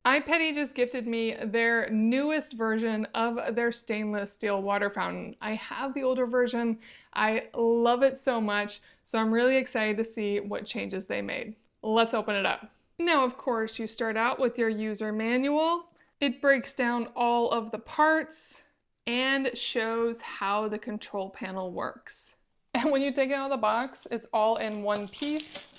iPettie just gifted me their newest version of their stainless steel water fountain. I have the older version. I love it so much, so I'm really excited to see what changes they made. Let's open it up. Now, of course, you start out with your user manual. It breaks down all of the parts and shows how the control panel works. And when you take it out of the box, it's all in one piece.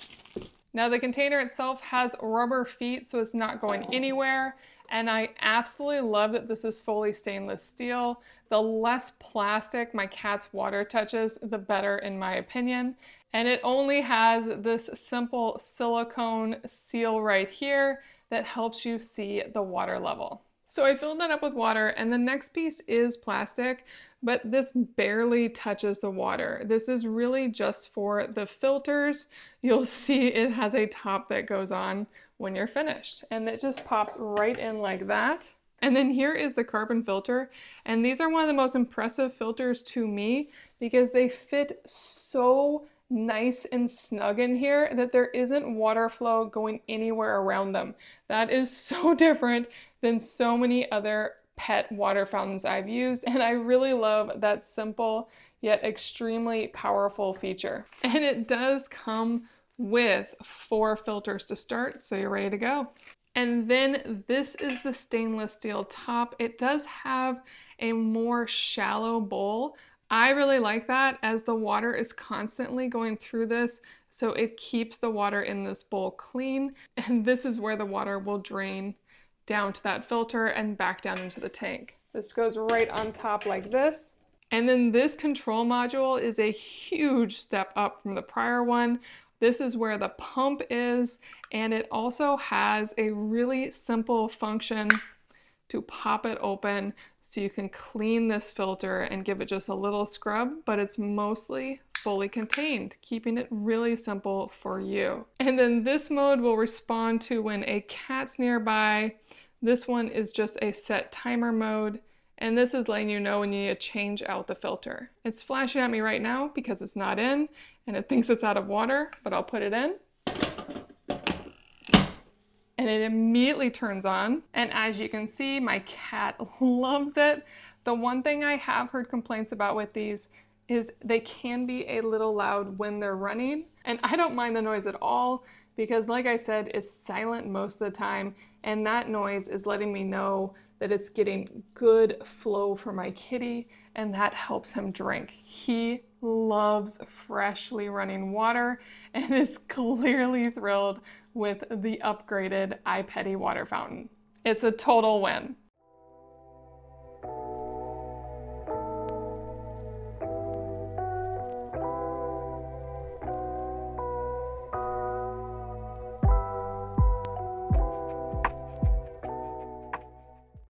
Now the container itself has rubber feet, so it's not going anywhere. And I absolutely love that this is fully stainless steel. The less plastic my cat's water touches, the better in my opinion. And it only has this simple silicone seal right here that helps you see the water level. So I filled that up with water, and the next piece is plastic, but this barely touches the water. This is really just for the filters. You'll see it has a top that goes on when you're finished, and it just pops right in like that. And then here is the carbon filter, and these are one of the most impressive filters to me because they fit so nice and snug in here that there isn't water flow going anywhere around them. That is so different than so many other pet water fountains I've used, and I really love that simple yet extremely powerful feature. And it does come with 4 filters to start, so you're ready to go. And then this is the stainless steel top. It does have a more shallow bowl. I really like that as the water is constantly going through this, so it keeps the water in this bowl clean. And this is where the water will drain down to that filter and back down into the tank. This goes right on top like this. And then this control module is a huge step up from the prior one. This is where the pump is, and it also has a really simple function to pop it open so you can clean this filter and give it just a little scrub, but it's mostly fully contained, keeping it really simple for you. And then this mode will respond to when a cat's nearby. This one is just a set timer mode, and this is letting you know when you need to change out the filter. It's flashing at me right now because it's not in, and it thinks it's out of water, but I'll put it in. And it immediately turns on. And as you can see, my cat loves it. The one thing I have heard complaints about with these is they can be a little loud when they're running. And I don't mind the noise at all because, like I said, it's silent most of the time. And that noise is letting me know that it's getting good flow for my kitty, and that helps him drink. He loves freshly running water and is clearly thrilled with the upgraded iPettie water fountain. It's a total win.